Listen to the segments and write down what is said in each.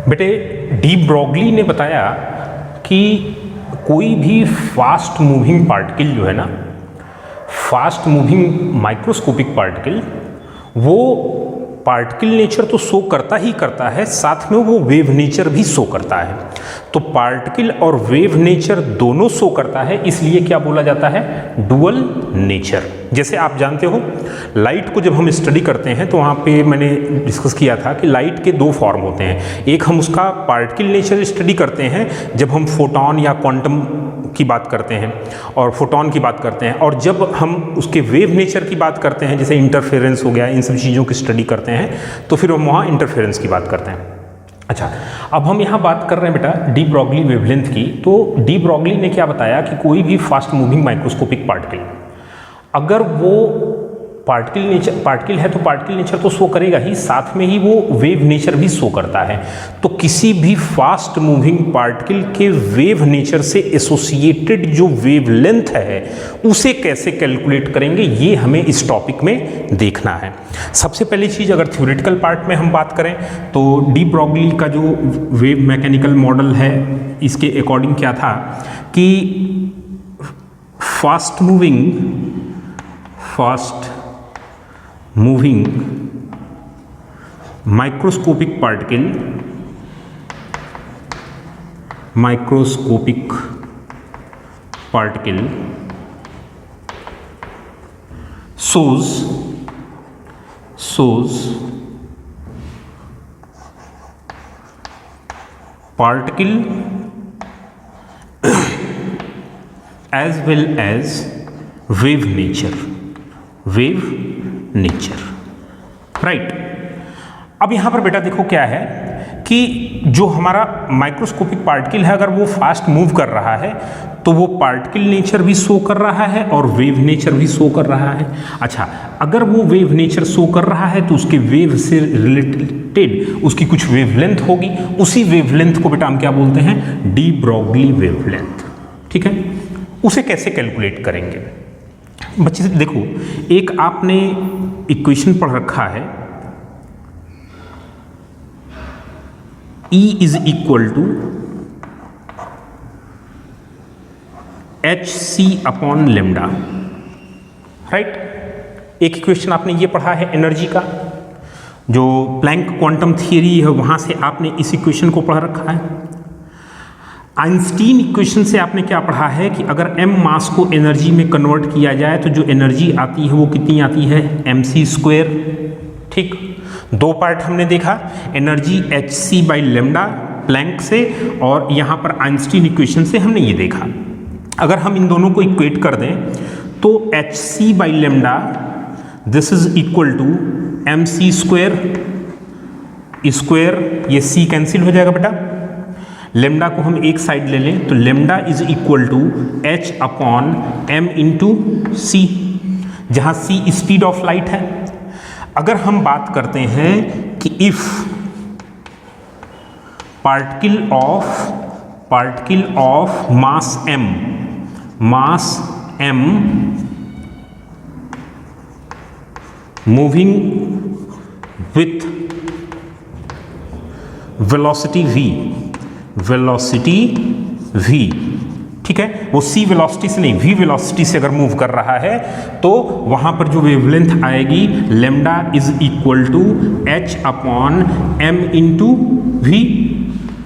बेटे de Broglie ने बताया कि कोई भी फास्ट मूविंग पार्टिकल जो है ना, फास्ट मूविंग माइक्रोस्कोपिक पार्टिकल, वो पार्टिकल नेचर तो शो करता ही करता है, साथ में वो वेव नेचर भी शो करता है। तो पार्टिकल और वेव नेचर दोनों शो करता है, इसलिए क्या बोला जाता है, डुअल नेचर। जैसे आप जानते हो लाइट को जब हम स्टडी करते हैं तो वहाँ पे मैंने डिस्कस किया था कि लाइट के दो फॉर्म होते हैं। एक हम उसका पार्टिकल नेचर स्टडी करते हैं जब हम फोटॉन या क्वांटम की बात करते हैं और फोटॉन की बात करते हैं, और जब हम उसके वेव नेचर की बात करते हैं जैसे इंटरफेरेंस हो गया, इन सब चीज़ों की स्टडी करते हैं तो फिर हम वहाँ इंटरफेरेंस की बात करते हैं। अच्छा, अब हम यहाँ बात कर रहे हैं बेटा डी ब्रॉगली वेवलेंथ की। तो डी ब्रॉगली ने क्या बताया कि कोई भी फास्ट मूविंग माइक्रोस्कोपिक पार्टिकल, अगर वो पार्टिकल है तो पार्टिकल नेचर तो शो करेगा ही, साथ में ही वो वेव नेचर भी शो करता है। तो किसी भी फास्ट मूविंग पार्टिकल के वेव नेचर से एसोसिएटेड जो वेवलेंथ है उसे कैसे कैलकुलेट करेंगे, ये हमें इस टॉपिक में देखना है। सबसे पहली चीज़, अगर थ्योरेटिकल पार्ट में हम बात करें तो डी ब्रॉगली का जो वेव मैकेनिकल मॉडल है, इसके अकॉर्डिंग क्या था कि fast moving microscopic particle shows particle as well as wave nature, right. अब यहां पर बेटा देखो क्या है कि जो हमारा माइक्रोस्कोपिक पार्टिकल है, अगर वो फास्ट मूव कर रहा है तो वो पार्टिकल नेचर भी शो कर रहा है और वेव नेचर भी शो कर रहा है। अच्छा, अगर वो वेव नेचर शो कर रहा है तो उसके वेव से रिलेटेड उसकी कुछ वेवलेंथ होगी, उसी वेवलेंथ को बेटा हम क्या बोलते हैं, डी ब्रॉगली वेवलेंथ। ठीक है, उसे कैसे कैलकुलेट करेंगे बच्चे? देखो, एक आपने इक्वेशन पढ़ रखा है, E is equal to hc upon lambda, right. एक इक्वेशन आपने ये पढ़ा है एनर्जी का, जो प्लैंक क्वांटम थियरी है वहां से आपने इस इक्वेशन को पढ़ रखा है। आइंस्टीन इक्वेशन से आपने क्या पढ़ा है कि अगर m मास को एनर्जी में कन्वर्ट किया जाए तो जो एनर्जी आती है वो कितनी आती है, mc²। ठीक, दो पार्ट हमने देखा, energy hc by lambda Planck से, और यहाँ पर आइंस्टीन इक्वेशन से हमने ये देखा। अगर हम इन दोनों को इक्वेट कर दें तो hc by lambda this is equal to mc² square, ये c कैंसिल हो जाएगा बेटा, लेमडा को हम एक साइड ले लें तो lambda is equal to h upon m into c, जहाँ c स्पीड ऑफ लाइट है। अगर हम बात करते हैं कि if particle of mass m moving with velocity v, ठीक है, वो c वेलोसिटी से नहीं v वेलोसिटी से अगर मूव कर रहा है तो वहां पर जो वेवलेंथ आएगी lambda is equal to h upon m into v।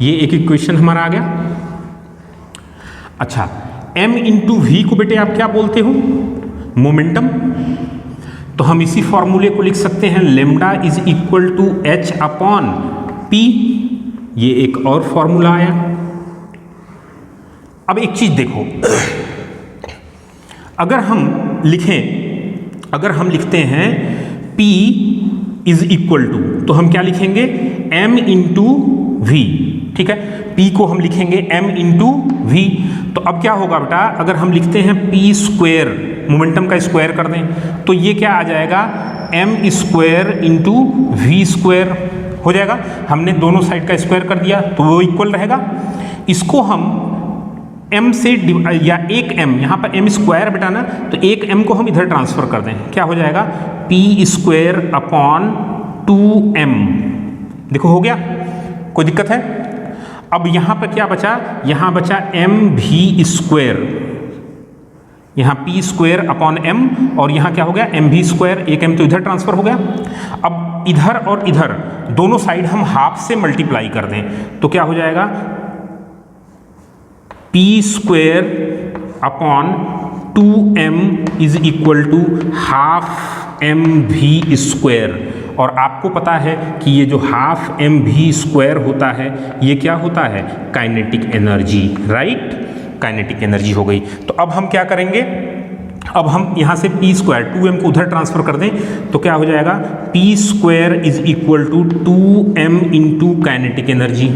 ये एक इक्वेशन हमारा आ गया। अच्छा, m इंटू v को बेटे आप क्या बोलते हो, मोमेंटम। तो हम इसी फॉर्मूले को लिख सकते हैं, lambda is equal to h upon p। ये एक और फॉर्मूला आया। अब एक चीज देखो, अगर हम लिखते हैं P इज इक्वल टू, तो हम क्या लिखेंगे, m इंटू v। ठीक है, P को हम लिखेंगे m इंटू v। तो अब क्या होगा बेटा, अगर हम लिखते हैं p², मोमेंटम का स्क्वायर कर दें तो ये क्या आ जाएगा, m² इंटू v² हो जाएगा। हमने दोनों साइड का स्क्वायर कर दिया तो वो इक्वल रहेगा। इसको हम m से या एक m, यहाँ पर m² बेटा ना, तो एक m को हम इधर ट्रांसफर कर दें, क्या हो जाएगा, p² अपॉन 2m। देखो हो गया, कोई दिक्कत है? अब यहां पर क्या बचा, यहां बचा mv², यहां p² अपॉन m, और यहां क्या हो गया mv², एक m तो इधर ट्रांसफर हो गया। अब इधर और इधर दोनों साइड हम हाफ से मल्टीप्लाई कर दें तो क्या हो जाएगा, p² upon 2m is equal to half mv²। और आपको पता है कि ये जो हाफ mv² होता है ये क्या होता है, kinetic energy, right, kinetic energy हो गई। तो अब हम क्या करेंगे, अब हम यहाँ से p² 2m को उधर ट्रांसफर कर दें तो क्या हो जाएगा, p² is equal to 2m into kinetic energy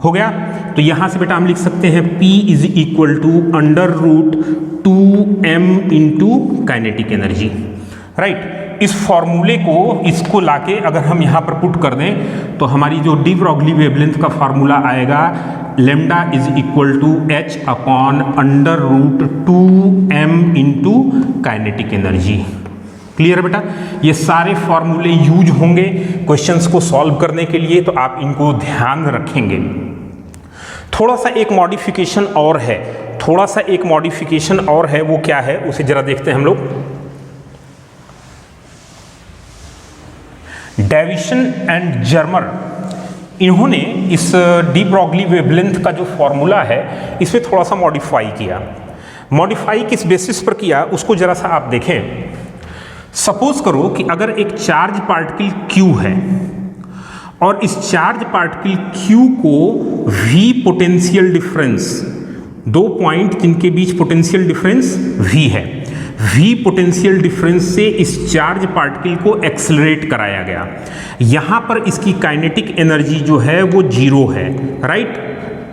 हो गया। तो यहाँ से बेटा हम लिख सकते हैं p is equal to √2m into kinetic energy, right. इस फॉर्मूले को, इसको लाके अगर हम यहाँ पर पुट कर दें तो हमारी जो डी ब्रॉगली वेवलेंथ का फॉर्मूला आएगा, lambda is equal to h upon √2m into kinetic energy. Clear बेटा? ये सारे फॉर्मूले यूज होंगे क्वेश्चंस को सॉल्व करने के लिए, तो आप इनको ध्यान रखेंगे। थोड़ा सा एक मॉडिफिकेशन और है, थोड़ा सा एक मॉडिफिकेशन और है, वो क्या है उसे जरा देखते हैं हम लोग। डेविसन एंड जर्मर, इन्होंने इस डी ब्रॉगली वेवलेंथ का जो फॉर्मूला है इसमें थोड़ा सा मॉडिफाई किया। मॉडिफाई किस बेसिस पर किया उसको जरा सा आप देखें। सपोज करो कि अगर एक चार्ज पार्टिकल Q है और इस चार्ज पार्टिकल Q को V पोटेंशियल डिफरेंस, 2 पॉइंट जिनके बीच पोटेंशियल डिफरेंस V है, V पोटेंशियल डिफरेंस से इस चार्ज पार्टिकल को एक्सेलरेट कराया गया। यहां पर इसकी काइनेटिक एनर्जी जो है वो 0 है, राइट।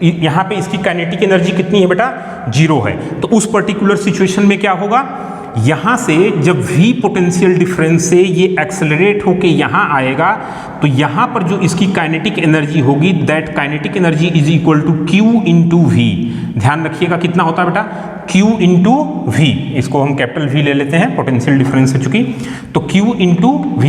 यहां पे इसकी काइनेटिक एनर्जी कितनी है बेटा, 0 है। तो उस पर्टिकुलर सिचुएशन में क्या होगा, यहां से जब V पोटेंशियल डिफरेंस से ये एक्सेलरेट होके यहां आएगा तो यहां पर जो इसकी काइनेटिक एनर्जी होगी, that kinetic energy is equal to Q into V। ध्यान रखिएगा कितना होता है बेटा, Q इंटू V, इसको हम कैपिटल V ले लेते हैं, पोटेंशियल डिफरेंस है चूंकि, तो Q इंटू V।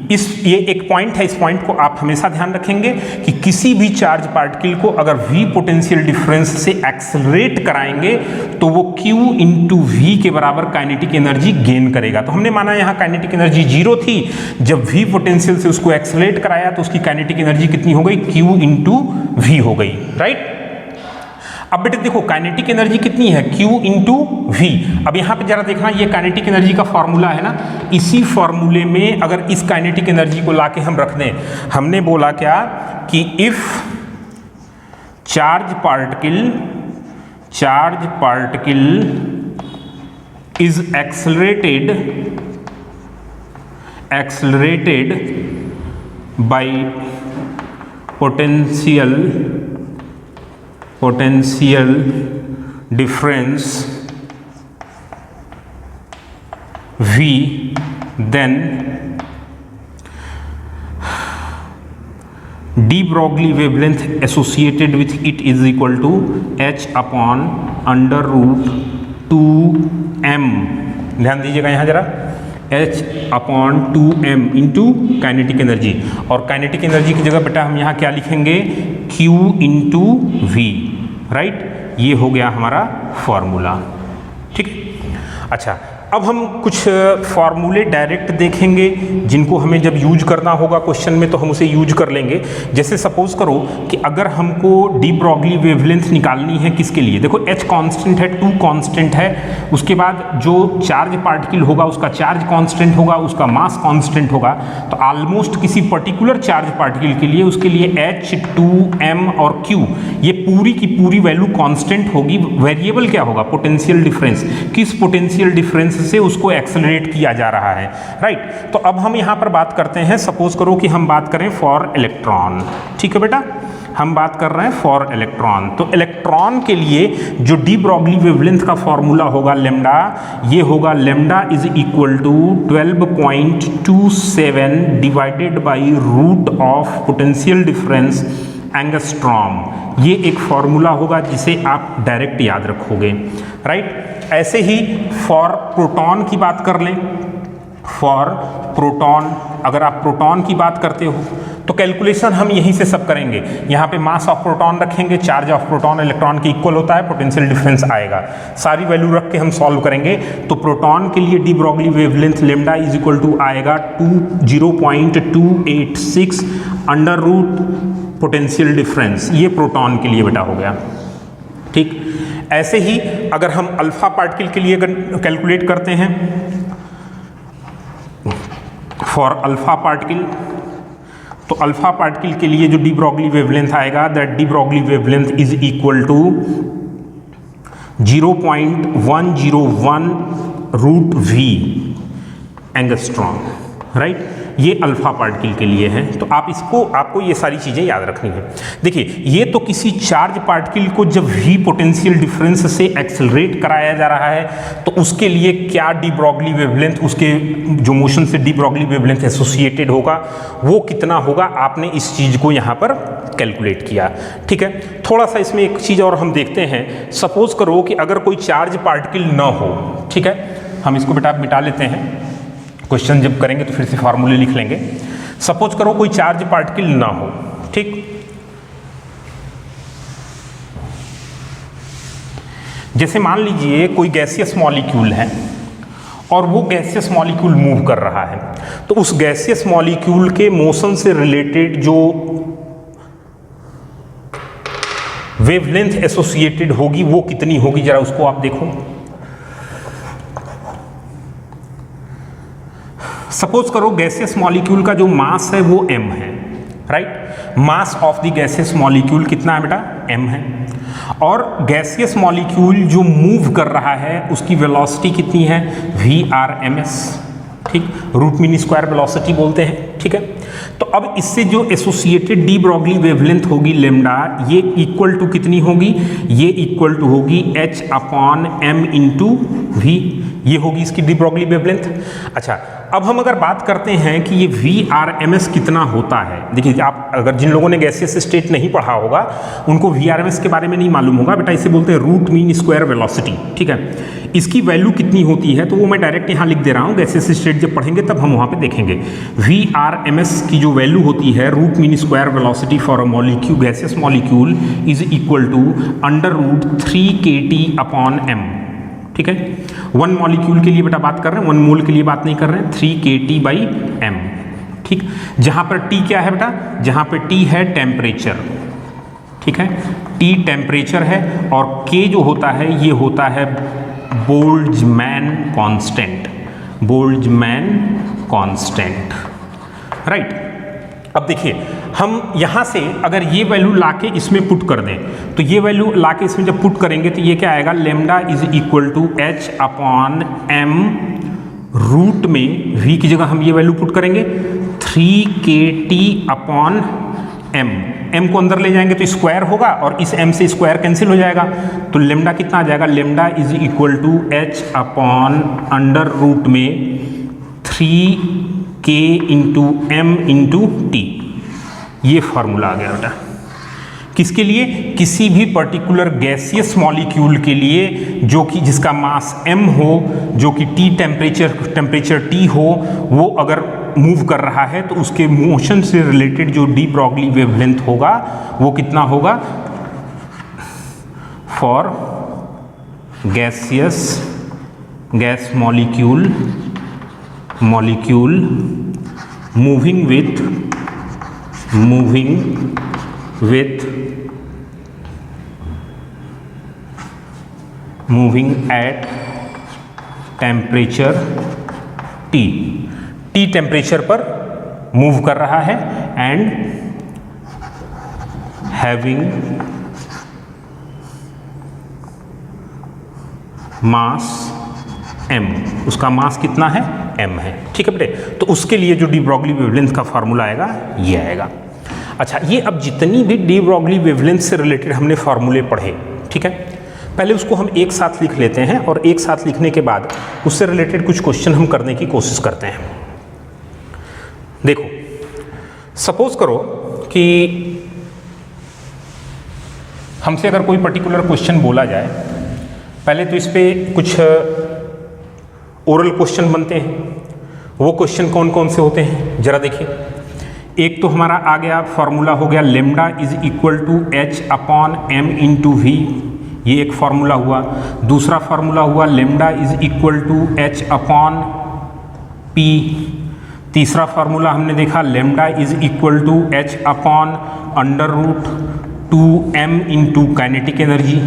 ये एक पॉइंट है, इस पॉइंट को आप हमेशा ध्यान रखेंगे कि किसी भी चार्ज पार्टिकल को अगर V पोटेंशियल डिफरेंस से एक्सेलरेट कराएंगे तो वो Q इंटू V के बराबर काइनेटिक एनर्जी गेन करेगा। तो हमने माना यहाँ काइनेटिक एनर्जी 0 थी, जब V पोटेंशियल से उसको एक्सेलरेट कराया तो उसकी काइनेटिक एनर्जी कितनी हो गई, Q इंटू V हो गई, राइट। अब बेटे देखो काइनेटिक एनर्जी कितनी है, Q इंटू V। अब यहाँ पे जरा देखना, ये काइनेटिक एनर्जी का फॉर्मूला है ना, इसी फॉर्मूले में अगर इस काइनेटिक एनर्जी को लाके हम रख दें, हमने बोला क्या कि if charge particle is accelerated by potential difference V, then de Broglie wavelength associated with it is equal to h upon √2m। ध्यान दीजिएगा यहाँ जरा, h upon 2m into kinetic energy, और काइनेटिक एनर्जी की जगह बेटा हम यहाँ क्या लिखेंगे, Q इंटू V, राइट। ये हो गया हमारा फॉर्मूला, ठीक है। अच्छा, अब हम कुछ फॉर्मूले डायरेक्ट देखेंगे जिनको हमें जब यूज करना होगा क्वेश्चन में तो हम उसे यूज कर लेंगे। जैसे सपोज करो कि अगर हमको डी ब्रॉगली वेवलेंथ निकालनी है, किसके लिए, देखो h कांस्टेंट है, 2 कांस्टेंट है, उसके बाद जो चार्ज पार्टिकल होगा उसका चार्ज कांस्टेंट होगा, उसका मास कांस्टेंट होगा। तो ऑलमोस्ट किसी पर्टिकुलर चार्ज पार्टिकल के लिए उसके लिए h, 2m और q ये पूरी की पूरी वैल्यू कांस्टेंट होगी। वेरिएबल क्या होगा, पोटेंशियल डिफरेंस, किस पोटेंशियल डिफरेंस से उसको एक्सेलरेट किया जा रहा है, राइट। तो अब हम यहां पर बात करते हैं, सपोज करो कि हम बात करें फॉर इलेक्ट्रॉन, ठीक है बेटा, हम बात कर रहे हैं फॉर इलेक्ट्रॉन। तो इलेक्ट्रॉन के लिए जो डी ब्रॉगली वेवलेंथ का फॉर्मूला होगा लेमडा, ये होगा lambda is equal to 12.27 divided by root of potential difference angstrom. ये एक फॉर्मूला होगा जिसे आप डायरेक्ट याद रखोगे, राइट। ऐसे ही फॉर प्रोटॉन की बात कर लें, फॉर प्रोटॉन। अगर आप प्रोटॉन की बात करते हो तो कैलकुलेशन हम यहीं से सब करेंगे। यहाँ पे मास ऑफ प्रोटॉन रखेंगे, चार्ज ऑफ प्रोटॉन इलेक्ट्रॉन के इक्वल होता है, पोटेंशियल डिफरेंस आएगा, सारी वैल्यू रख के हम सॉल्व करेंगे। तो प्रोटॉन के लिए de Broglie wavelength lambda is equal to आएगा 0.286 अंडर रूट पोटेंशियल डिफरेंस। ये प्रोटॉन के लिए बेटा हो गया, ठीक। ऐसे ही अगर हम अल्फा पार्टिकल के लिए कैलकुलेट करते हैं, फॉर अल्फा पार्टिकल, तो अल्फा पार्टिकल के लिए जो डी ब्रॉगली वेवलेंथ आएगा, that de Broglie wavelength is equal to 0.101 root V angstrom, right. ये अल्फा पार्टिकल के लिए है। तो आपको ये सारी चीज़ें याद रखनी है। देखिए, ये तो किसी चार्ज पार्टिकल को जब वी पोटेंशियल डिफरेंस से एक्सेलरेट कराया जा रहा है तो उसके लिए क्या डी ब्रॉगली वेवलेंथ, उसके जो मोशन से डी ब्रॉगली वेवलेंथ एसोसिएटेड होगा वो कितना होगा, आपने इस चीज़ को यहाँ पर कैलकुलेट किया, ठीक है। थोड़ा सा इसमें एक चीज़ और हम देखते हैं। सपोज करो कि अगर कोई चार्ज पार्टिकल ना हो, ठीक है, हम इसको बेटा मिटा लेते हैं, क्वेश्चन जब करेंगे तो फिर से फार्मूले लिख लेंगे। सपोज करो कोई चार्ज पार्टिकल ना हो, ठीक। जैसे मान लीजिए कोई गैसियस मॉलिक्यूल है और वो गैसियस मॉलिक्यूल मूव कर रहा है, तो उस गैसियस मॉलिक्यूल के मोशन से रिलेटेड जो वेवलेंथ एसोसिएटेड होगी वो कितनी होगी, जरा उसको आप देखो। सपोज करो गैसियस मॉलिक्यूल का जो मास है वो m है, right. Mass of the gaseous molecule कितना है बेटा, m है। और गैसियस मॉलिक्यूल जो मूव कर रहा है उसकी वेलोसिटी कितनी है, v/ms, ठीक, रूट मीन स्क्वायर वेलोसिटी बोलते हैं, ठीक है। तो अब इससे जो एसोसिएटेड डी ब्रॉगली वेवलेंथ होगी लेमडा, ये इक्वल टू कितनी होगी, ये इक्वल टू होगी h/m इंटू वी, ये होगी इसकी डी ब्रॉगली वेवलेंथ। अच्छा, अब हम अगर बात करते हैं कि ये v/ms कितना होता है। देखिए, आप अगर जिन लोगों ने गैसियस स्टेट नहीं पढ़ा होगा उनको v/ms के बारे में नहीं मालूम होगा बेटा, इसे बोलते हैं रूट मीन स्क्वायर वेलोसिटी, ठीक है। इसकी वैल्यू कितनी होती है तो वो मैं डायरेक्ट यहाँ लिख दे रहा हूँ, गैसियस स्टेट जब पढ़ेंगे तब हम वहाँ पे देखेंगे। v/ms की जो वैल्यू होती है, root mean square velocity for a molecule, gaseous molecule is equal to under root 3kT/m, ठीक है। वन मॉलिक्यूल के लिए बेटा बात कर रहे हैं, वन मोल के लिए बात नहीं कर रहे हैं, 3kT/m, ठीक। जहाँ पर T क्या है बेटा, जहाँ पे T है टेम्परेचर, ठीक है, T टेम्परेचर है, और K जो होता है ये होता है Boltzmann constant, Boltzmann constant, right. अब देखिए, हम यहाँ से अगर ये वैल्यू लाके इसमें पुट कर दें तो ये वैल्यू लाके इसमें जब पुट करेंगे तो ये क्या आएगा, lambda is equal to h/m root में v की जगह हम ये वैल्यू पुट करेंगे 3kT/m, m को अंदर ले जाएंगे तो स्क्वायर होगा और इस m से स्क्वायर कैंसिल हो जाएगा, तो लेमडा कितना आ जाएगा, lambda is equal to under root में 3k into m into t. ये फॉर्मूला आ गया बेटा, किसके लिए, किसी भी पर्टिकुलर गैसियस मॉलिक्यूल के लिए जो कि जिसका मास m हो, जो कि T टेम्परेचर T हो, वो अगर मूव कर रहा है तो उसके मोशन से रिलेटेड जो डी ब्रॉगली वेवलेंथ होगा वो कितना होगा, for gas molecule moving at temperature T temperature पर मूव कर रहा है एंड हैविंग मास m, उसका मास कितना है, m है, ठीक है बेटे। तो उसके लिए जो डी ब्रॉगली वेवलेंथ का फार्मूला आएगा ये आएगा। अच्छा, ये अब जितनी भी डी ब्रॉगली वेवलेंथ से रिलेटेड हमने फार्मूले पढ़े, ठीक है, पहले उसको हम एक साथ लिख लेते हैं और एक साथ लिखने के बाद उससे रिलेटेड कुछ क्वेश्चन हम करने की कोशिश करते हैं। देखो, सपोज करो कि हमसे अगर कोई पर्टिकुलर क्वेश्चन बोला जाए, पहले तो इस पे कुछ ओरल क्वेश्चन बनते हैं, वो क्वेश्चन कौन कौन से होते हैं जरा देखिए। एक तो हमारा आ गया फॉर्मूला हो गया lambda is equal to H upon M into V, ये एक फॉर्मूला हुआ। दूसरा फॉर्मूला हुआ lambda is equal to H upon P. तीसरा फार्मूला हमने देखा lambda is equal to H upon under root 2m into kinetic energy.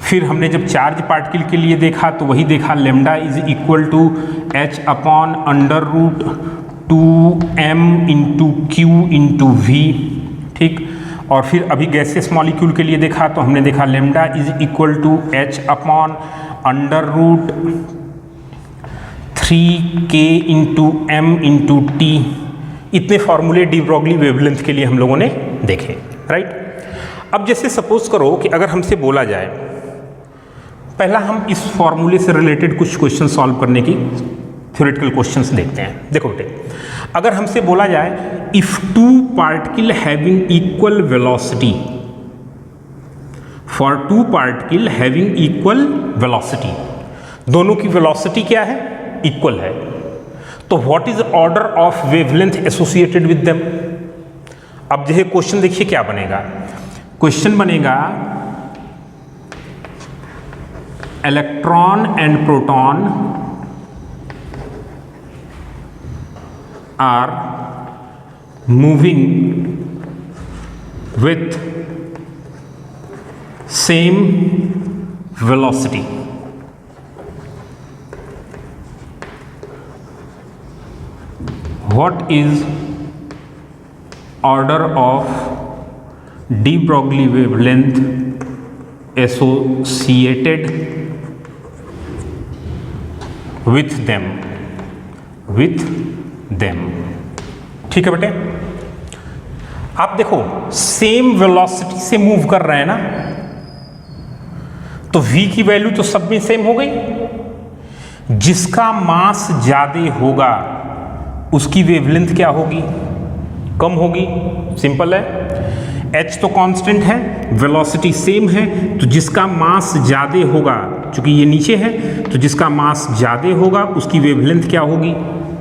फिर हमने जब चार्ज पार्टिकल के लिए देखा तो वही देखा lambda is equal to H upon under root 2m into Q into V, ठीक। और फिर अभी गैसेस मॉलिक्यूल के लिए देखा तो हमने देखा lambda is equal to H upon under root 3k into M into T. इतने फॉर्मूले डी ब्रॉगली वेवलेंथ के लिए हम लोगों ने देखे, राइट। अब जैसे सपोज करो कि अगर हमसे बोला जाए, पहला हम इस फॉर्मूले से रिलेटेड कुछ क्वेश्चन सॉल्व करने की थ्योरेटिकल क्वेश्चंस देखते हैं। देखो बेटे, अगर हमसे बोला जाए if two particle having equal velocity, for two particle having equal velocity, दोनों की वेलोसिटी क्या है, इक्वल है, तो what is order of wavelength associated with them. अब जो है क्वेश्चन देखिए क्या बनेगा, क्वेश्चन बनेगा electron and proton are moving with same velocity. What is order of de Broglie wavelength associated with them? ठीक है बेटे, आप देखो सेम वेलोसिटी से मूव कर रहे हैं ना, तो v की वैल्यू तो सब में सेम हो गई। जिसका मास ज्यादा होगा उसकी वेवलेंथ क्या होगी, कम होगी। सिंपल है, h तो कांस्टेंट है, वेलोसिटी सेम है, तो जिसका मास ज्यादा होगा, चूंकि ये नीचे है तो जिसका मास ज्यादा होगा उसकी वेवलेंथ क्या होगी,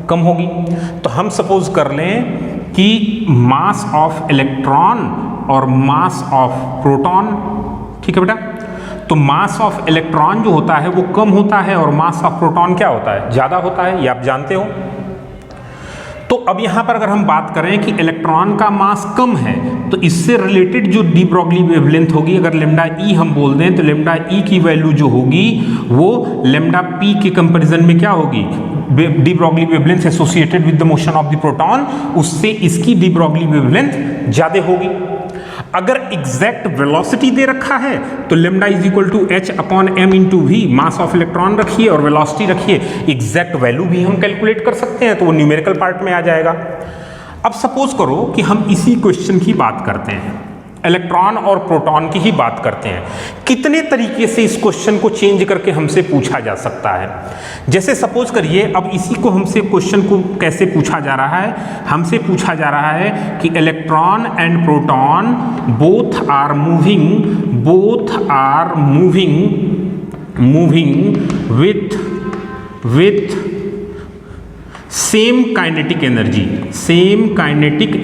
कम होगी। तो हम सपोज कर लें कि मास ऑफ इलेक्ट्रॉन और मास ऑफ प्रोटॉन, ठीक है बेटा, तो मास ऑफ इलेक्ट्रॉन जो होता है वो कम होता है और मास ऑफ प्रोटॉन क्या होता है, ज्यादा होता है, ये आप जानते हो। तो अब यहां पर अगर हम बात करें कि इलेक्ट्रॉन का मास कम है, तो इससे रिलेटेड जो डी ब्रॉगली वेवलेंथ होगी, अगर लेमडा ई हम बोल दें तो लेमडा ई की वैल्यू जो होगी वो लेमडा पी के कंपैरिजन में क्या होगी, D Broglie wavelength associated with the motion of the proton, उससे इसकी डी ब्रॉगली वेवलेंथ ज्यादा होगी। अगर एग्जैक्ट वेलोसिटी दे रखा है तो lambda is equal to H upon M into V, mass of electron रखिए और वेलोसिटी रखिए, एग्जैक्ट वैल्यू भी हम कैलकुलेट कर सकते हैं, तो वो न्यूमेरिकल पार्ट में आ जाएगा। अब सपोज करो कि हम इसी क्वेश्चन की बात करते हैं, इलेक्ट्रॉन और प्रोटॉन की ही बात करते हैं, कितने तरीके से इस क्वेश्चन को चेंज करके हमसे पूछा जा सकता है। जैसे सपोज करिए, अब इसी को हमसे क्वेश्चन को कैसे पूछा जा रहा है, हमसे पूछा जा रहा है कि electron and proton both are moving with same kinetic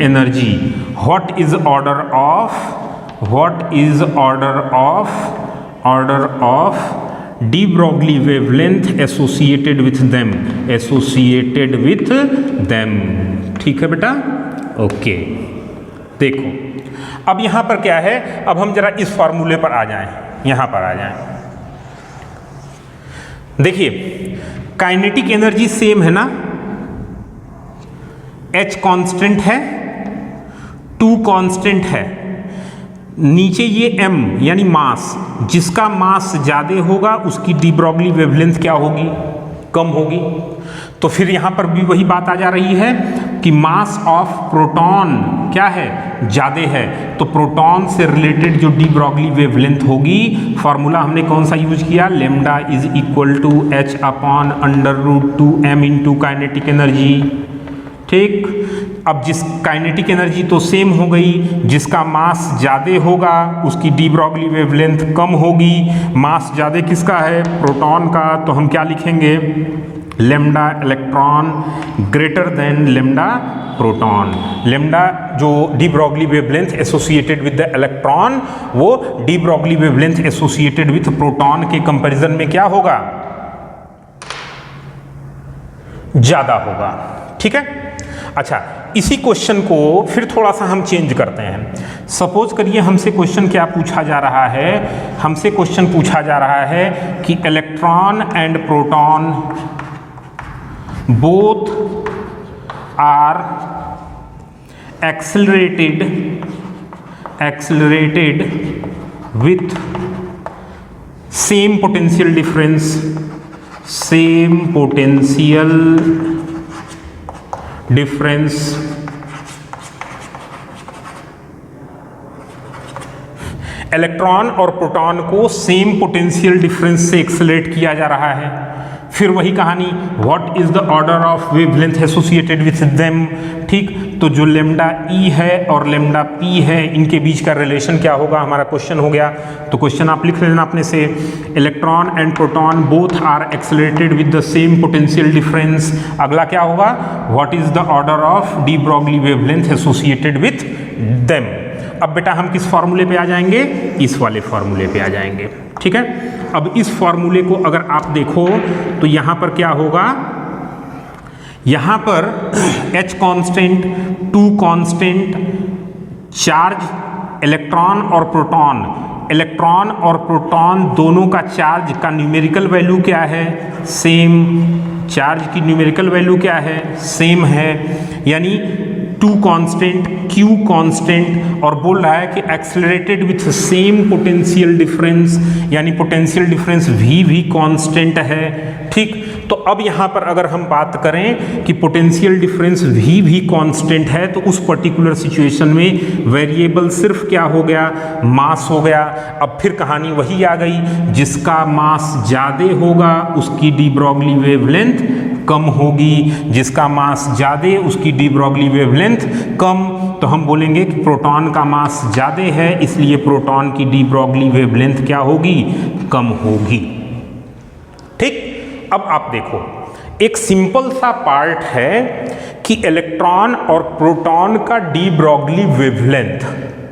energy, what is order of de Broglie wavelength associated with them, ठीक है बेटा, ओके। देखो अब यहां पर क्या है, अब हम जरा इस फॉर्मूले पर आ जाएं, यहां पर आ जाएं। देखिए काइनेटिक एनर्जी सेम है ना, H कांस्टेंट है, 2 कांस्टेंट है, नीचे ये m यानी मास, जिसका मास ज्यादा होगा उसकी डी ब्रॉगली वेवलेंथ क्या होगी, कम होगी। तो फिर यहां पर भी वही बात आ जा रही है कि मास ऑफ प्रोटॉन क्या है, ज्यादा है, तो प्रोटॉन से रिलेटेड जो डी ब्रॉगली वेवलेंथ होगी, फॉर्मूला हमने कौन सा यूज किया, lambda is equal to H upon under root 2m into kinetic energy, ठीक। अब जिस काइनेटिक एनर्जी तो सेम हो गई, जिसका मास ज़्यादा होगा उसकी डी ब्रॉगली वेवलेंथ कम होगी। मास ज़्यादा किसका है, प्रोटॉन का, तो हम क्या लिखेंगे, lambda electron greater than lambda proton. Lambda जो de Broglie wavelength associated with the electron, वो de Broglie wavelength associated with proton के कंपैरिजन में क्या होगा, ज्यादा होगा। ठीक है। अच्छा, इसी क्वेश्चन को फिर थोड़ा सा हम चेंज करते हैं। सपोज करिए हमसे क्वेश्चन क्या पूछा जा रहा है, हमसे क्वेश्चन पूछा जा रहा है कि electron and proton both are accelerated with same potential difference, electron और प्रोटॉन को सेम पोटेंशियल डिफरेंस से एक्सेलरेट किया जा रहा है। फिर वही कहानी, what is the order of wavelength associated with them. ठीक, तो जो लेमडा ई है और लेमडा पी है, इनके बीच का रिलेशन क्या होगा, हमारा क्वेश्चन हो गया। तो क्वेश्चन आप लिख लेना अपने से, electron and proton both are accelerated with the same potential difference. अगला क्या होगा, what is the order of de Broglie wavelength associated with them. अब बेटा हम किस फॉर्मूले पे आ जाएंगे, इस वाले फॉर्मूले पे आ जाएंगे। ठीक है। अब इस फॉर्मूले को अगर आप देखो तो यहां पर क्या होगा, यहां पर H constant, 2 constant, charge electron और प्रोटॉन, इलेक्ट्रॉन और प्रोटॉन दोनों का चार्ज का न्यूमेरिकल वैल्यू क्या है, सेम। चार्ज की न्यूमेरिकल वैल्यू क्या है, सेम है। यानी 2 कांस्टेंट, Q कांस्टेंट, और बोल रहा है कि accelerated with same potential difference, यानी पोटेंशियल डिफरेंस V भी कांस्टेंट है। ठीक, तो अब यहाँ पर अगर हम बात करें कि पोटेंशियल डिफरेंस V भी कांस्टेंट है, तो उस पर्टिकुलर सिचुएशन में वेरिएबल सिर्फ क्या हो गया, मास हो गया। अब फिर कहानी वही आ गई, जिसका मास ज़्यादा होगा उसकी डी ब्रॉगली वेवलेंथ कम होगी, जिसका मास ज़्यादा उसकी डी ब्रॉगली वेवलेंथ कम। तो हम बोलेंगे कि प्रोटॉन का मास ज़्यादा है, इसलिए प्रोटॉन की डी ब्रॉगली वेवलेंथ क्या होगी, कम होगी। ठीक, अब आप देखो, एक सिंपल सा पार्ट है कि इलेक्ट्रॉन और प्रोटॉन का डी ब्रॉगली वेवलेंथ।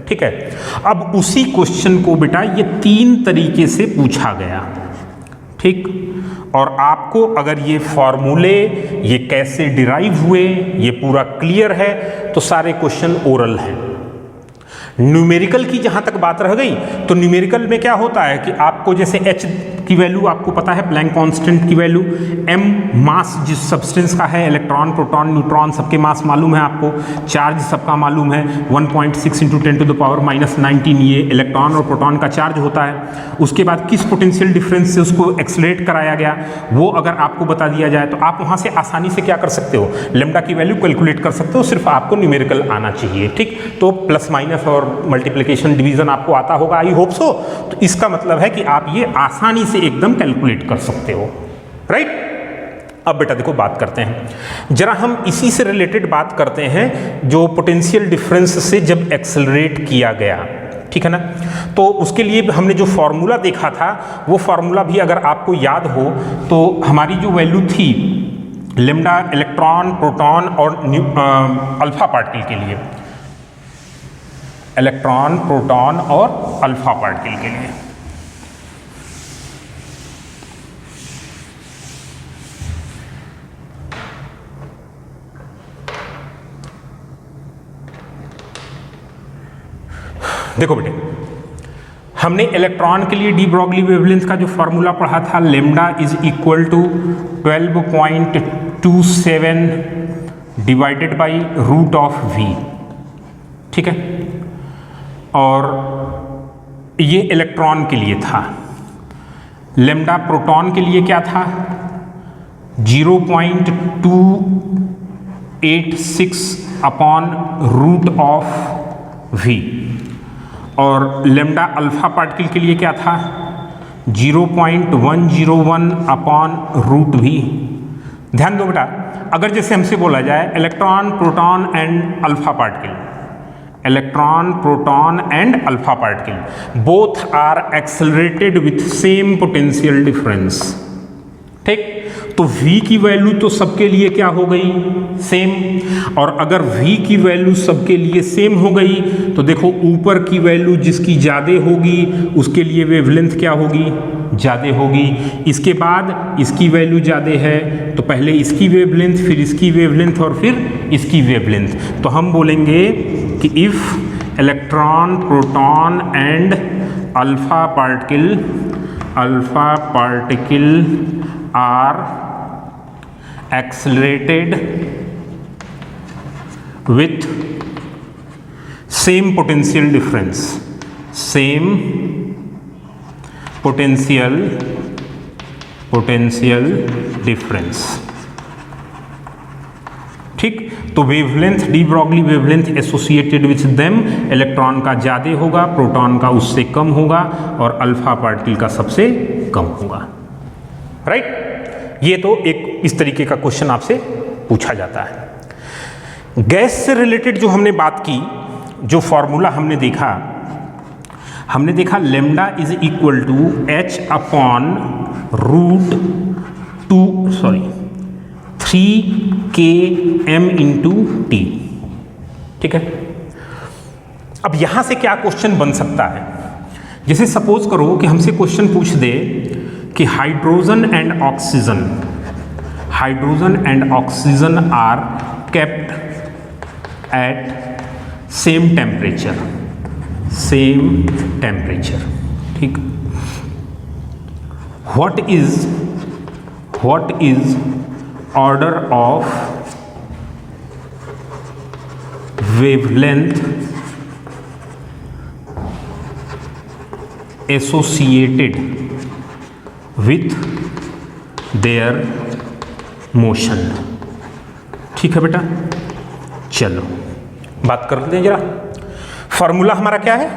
ठीक है। अब उसी क्वेश्चन को बेटा ये 3 तरीके से पूछा गया। ठीक, और आपको अगर ये फॉर्मूले ये कैसे डिराइव हुए ये पूरा क्लियर है, तो सारे क्वेश्चन ओरल हैं। न्यूमेरिकल की जहाँ तक बात रह गई, तो न्यूमेरिकल में क्या होता है कि आपको जैसे H की वैल्यू आपको पता है, प्लैंक कांस्टेंट की वैल्यू, M मास जिस सब्सटेंस का है, इलेक्ट्रॉन प्रोटॉन न्यूट्रॉन सबके मास मालूम है आपको, चार्ज सबका मालूम है, 1.6 × 10⁻⁻19 ये इलेक्ट्रॉन और प्रोटॉन का चार्ज होता है। उसके बाद किस पोटेंशियल डिफरेंस से उसको एक्सेलरेट कराया गया, वो अगर आपको बता दिया जाए तो आप वहाँ से आसानी से क्या कर सकते हो, लेमडा की वैल्यू कैलकुलेट कर सकते हो। सिर्फ आपको न्यूमेरिकल आना चाहिए। ठीक, तो प्लस माइनस और मल्टीप्लिकेशन डिवीजन आपको आता होगा, आई होप सो। तो इसका मतलब है कि आप ये आसानी से एकदम कैलकुलेट कर सकते हो, राइट। अब बेटा देखो बात करते हैं जरा, हम इसी से रिलेटेड बात करते हैं, जो पोटेंशियल डिफरेंस से जब एक्सेलरेट किया गया। ठीक है ना। तो उसके लिए हमने जो फॉर्मूला देखा था, वो फॉर्मूला भी अगर आपको याद हो तो हमारी जो वैल्यू थी लेमडा इलेक्ट्रॉन प्रोटॉन और अल्फा पार्टिकल के लिए, इलेक्ट्रॉन प्रोटॉन और अल्फा पार्टिकल के लिए, देखो बेटे, हमने इलेक्ट्रॉन के लिए डी ब्रॉगली वेवलेंथ का जो फॉर्मूला पढ़ा था, lambda is equal to 12.27 divided by root of v। ठीक है। और ये इलेक्ट्रॉन के लिए था। लेमडा प्रोटॉन के लिए क्या था, 0.286 अपॉन रूट ऑफ v। और लेमडा अल्फा पार्टिकल के लिए क्या था, 0.101 अपॉन रूट v। ध्यान दो बेटा, अगर जैसे हमसे बोला जाए electron proton and alpha particle, electron proton and alpha particle both are accelerated with same potential difference. ठीक, तो v की वैल्यू तो सबके लिए क्या हो गई, सेम। और अगर v की वैल्यू सबके लिए सेम हो गई तो देखो ऊपर की वैल्यू जिसकी ज़्यादा होगी उसके लिए वेवलेंथ क्या होगी, ज़्यादा होगी। इसके बाद इसकी वैल्यू ज़्यादा है तो पहले इसकी वेवलेंथ, फिर इसकी वेवलेंथ और फिर इसकी वेवलेंथ। तो हम बोलेंगे कि if electron, proton and alpha particle are accelerated with same potential difference, ठीक। तो wavelength, D Broglie wavelength associated with them, electron का ज़्यादा होगा, प्रोटॉन का उससे कम होगा और अल्फा पार्टिकल का सबसे कम होगा, राइट। ये तो एक इस तरीके का क्वेश्चन आपसे पूछा जाता है। गैस से रिलेटेड जो हमने बात की, जो फॉर्मूला हमने देखा lambda is equal to h upon root 3km into T, ठीक है। अब यहां से क्या क्वेश्चन बन सकता है, जैसे सपोज करो कि हमसे क्वेश्चन पूछ दे कि hydrogen and oxygen are kept at same temperature, ठीक। What is order of wavelength associated with their motion, ठीक है बेटा। चलो बात करते हैं जरा। फॉर्मूला हमारा क्या है,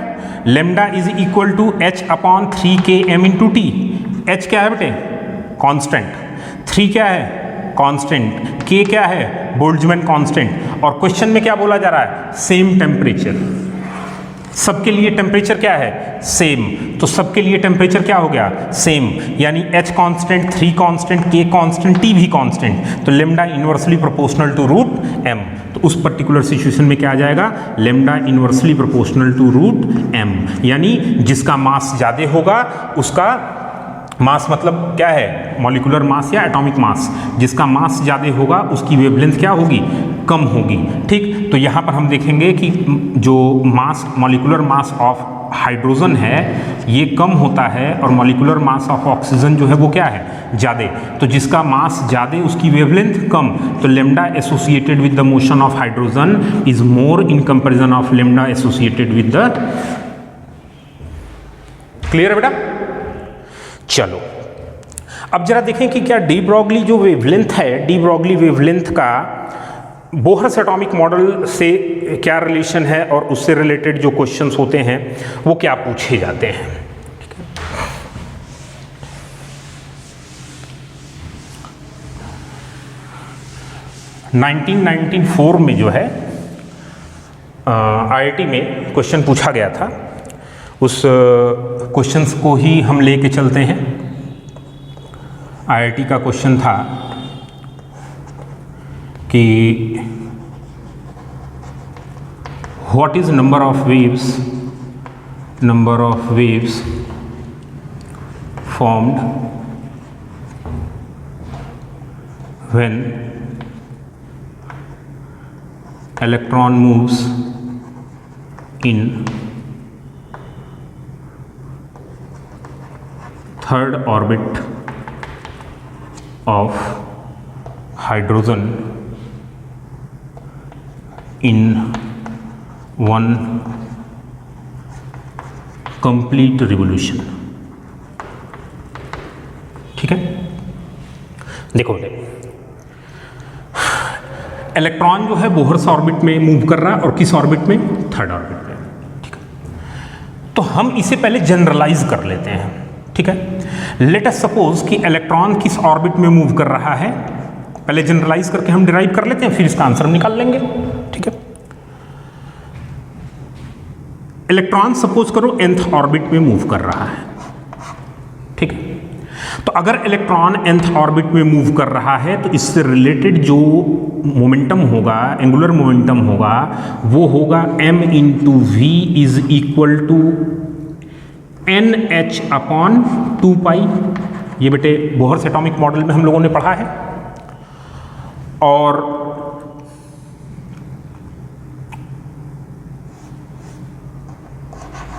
lambda is equal to h upon 3km into T. h क्या है बेटे, कांस्टेंट, 3 क्या है, कांस्टेंट, k क्या है, बोल्ट्जमैन कांस्टेंट। और क्वेश्चन में क्या बोला जा रहा है, सेम टेम्परेचर, सबके लिए टेम्परेचर क्या है, सेम। तो सबके लिए टेम्परेचर क्या हो गया, सेम, यानी h constant, 3 constant, k constant, t भी कांस्टेंट। तो lambda inversely proportional to root m। तो उस पर्टिकुलर सिचुएशन में क्या आ जाएगा, lambda inversely proportional to root m, यानी जिसका मास ज़्यादा होगा उसका मास मतलब क्या है, मॉलिक्यूलर मास या एटॉमिक मास, जिसका मास ज़्यादा होगा उसकी वेवलेंथ क्या होगी, कम होगी, ठीक। तो यहाँ पर हम देखेंगे कि जो मास, मॉलिक्यूलर मास ऑफ हाइड्रोजन है ये कम होता है और मॉलिक्यूलर मास ऑफ ऑक्सीजन जो है वो क्या है, ज़्यादा। तो जिसका मास ज़्यादा उसकी वेवलेंथ कम। तो lambda associated with the motion of hydrogen is more in comparison of lambda associated with the, clear है बेटा। चलो अब जरा देखें कि क्या डी ब्रॉगली जो वेवलेंथ है, डी ब्रॉगली वेवलेंथ का बोहर्स एटॉमिक मॉडल से क्या रिलेशन है और उससे रिलेटेड जो क्वेश्चंस होते हैं वो क्या पूछे जाते हैं। 1994 में जो है IIT में क्वेश्चन पूछा गया था, उस क्वेश्चंस को ही हम लेके चलते हैं। IIT का क्वेश्चन था कि what is number of waves formed when electron moves in third orbit of hydrogen in one complete revolution। ठीक है, देखो इलेक्ट्रॉन जो है बोहर्स ऑर्बिट में मूव कर रहा है और किस ऑर्बिट में, थर्ड ऑर्बिट में। ठीक है, तो हम इसे पहले जनरलाइज कर लेते हैं। ठीक है, लेट अस सपोज कि इलेक्ट्रॉन किस ऑर्बिट में मूव कर रहा है, पहले जनरलाइज करके हम डिराइव कर लेते हैं, फिर इसका आंसर हम निकाल लेंगे। ठीक है, इलेक्ट्रॉन सपोज करो nth ऑर्बिट में मूव कर रहा है। ठीक है, तो तो अगर इलेक्ट्रॉन nth ऑर्बिट में मूव कर रहा है तो इससे रिलेटेड जो मोमेंटम होगा, एंगुलर मोमेंटम होगा, वो होगा m into V is equal to NH upon 2 pi. ये बेटे बोहर्स एटॉमिक मॉडल में हम लोगों ने पढ़ा है। और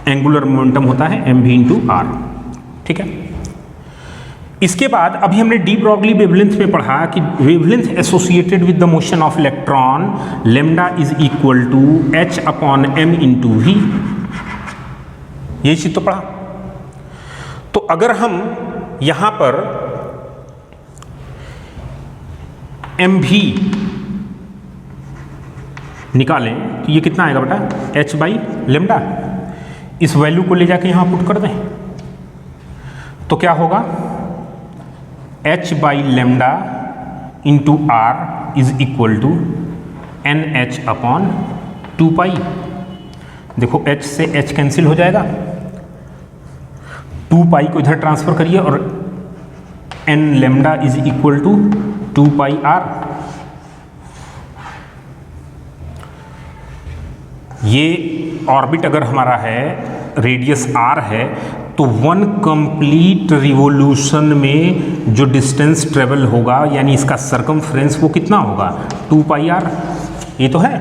एंगुलर मोमेंटम होता है mv इंटू आर। ठीक है, इसके बाद अभी हमने डी ब्रॉगली वेवलेंथ में पढ़ा कि wavelength associated with the motion of electron lambda is equal to h upon m into V. यही चीज तो पढ़ा। तो अगर हम यहां पर mv निकालें तो ये कितना आएगा बेटा, h बाई लेमडा। इस वैल्यू को ले जाके यहां पुट कर दें तो क्या होगा, h by lambda into R is equal to NH upon 2 pi. देखो h से h कैंसिल हो जाएगा, 2 पाई को इधर ट्रांसफर करिए और n lambda is equal to 2 pi R. ये ऑर्बिट अगर हमारा है, रेडियस r है, तो 1 कंप्लीट रिवोल्यूशन में जो डिस्टेंस ट्रेवल होगा यानी इसका सरकमफ्रेंस वो कितना होगा, 2 पाई आर। ये तो है,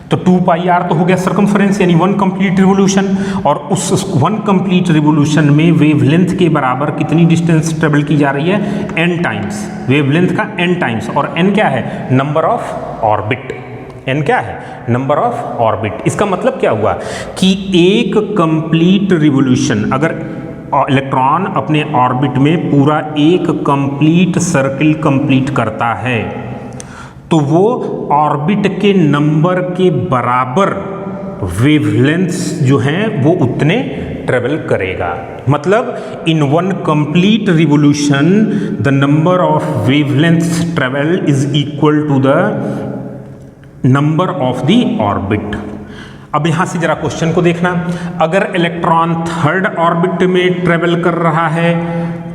तो 2 पाई आर तो हो गया सरकमफ्रेंस यानी 1 कंप्लीट रिवोल्यूशन। और उस 1 कंप्लीट रिवोल्यूशन में वेवलेंथ के बराबर कितनी डिस्टेंस ट्रेवल की जा रही है, n टाइम्स, वेवलेंथ का n टाइम्स। और n क्या है, नंबर ऑफ ऑर्बिट। n क्या है, नंबर ऑफ ऑर्बिट। इसका मतलब क्या हुआ कि एक कंप्लीट रिवोल्यूशन, अगर इलेक्ट्रॉन अपने ऑर्बिट में पूरा एक कंप्लीट सर्किल कंप्लीट करता है तो वो ऑर्बिट के नंबर के बराबर वेवलेंथ्स जो हैं वो उतने ट्रेवल करेगा। मतलब in 1 complete revolution the number of wavelengths travel is equal to the number of the orbit. अब यहां से जरा क्वेश्चन को देखना, अगर इलेक्ट्रॉन 3rd ऑर्बिट में ट्रेवल कर रहा है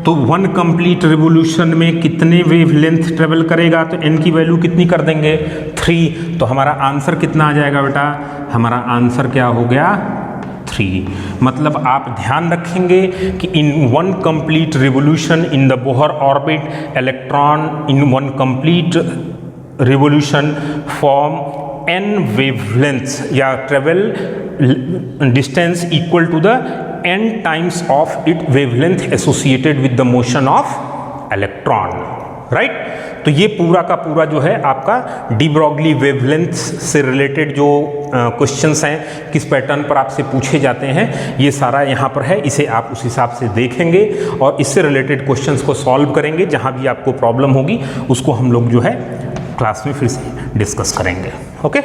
तो 1 कंप्लीट रिवोल्यूशन में कितने वेवलेंथ ट्रेवल करेगा, तो n की वैल्यू कितनी कर देंगे, 3। तो हमारा आंसर कितना आ जाएगा बेटा, हमारा आंसर क्या हो गया, 3। मतलब आप ध्यान रखेंगे कि in 1 complete revolution in the Bohr orbit electron in 1 complete revolution form n wavelengths या travel distance equal to the n times of it wavelength associated with the motion of electron, right. तो ये पूरा का पूरा जो है आपका de Broglie wavelength से रिलेटेड जो क्वेश्चंस हैं, किस पैटर्न पर आपसे पूछे जाते हैं, ये सारा यहाँ पर है। इसे आप उस हिसाब से देखेंगे और इससे रिलेटेड क्वेश्चंस को सॉल्व करेंगे। जहाँ भी आपको प्रॉब्लम होगी उसको हम लोग जो है क्लास में फिर से डिस्कस करेंगे। ओके।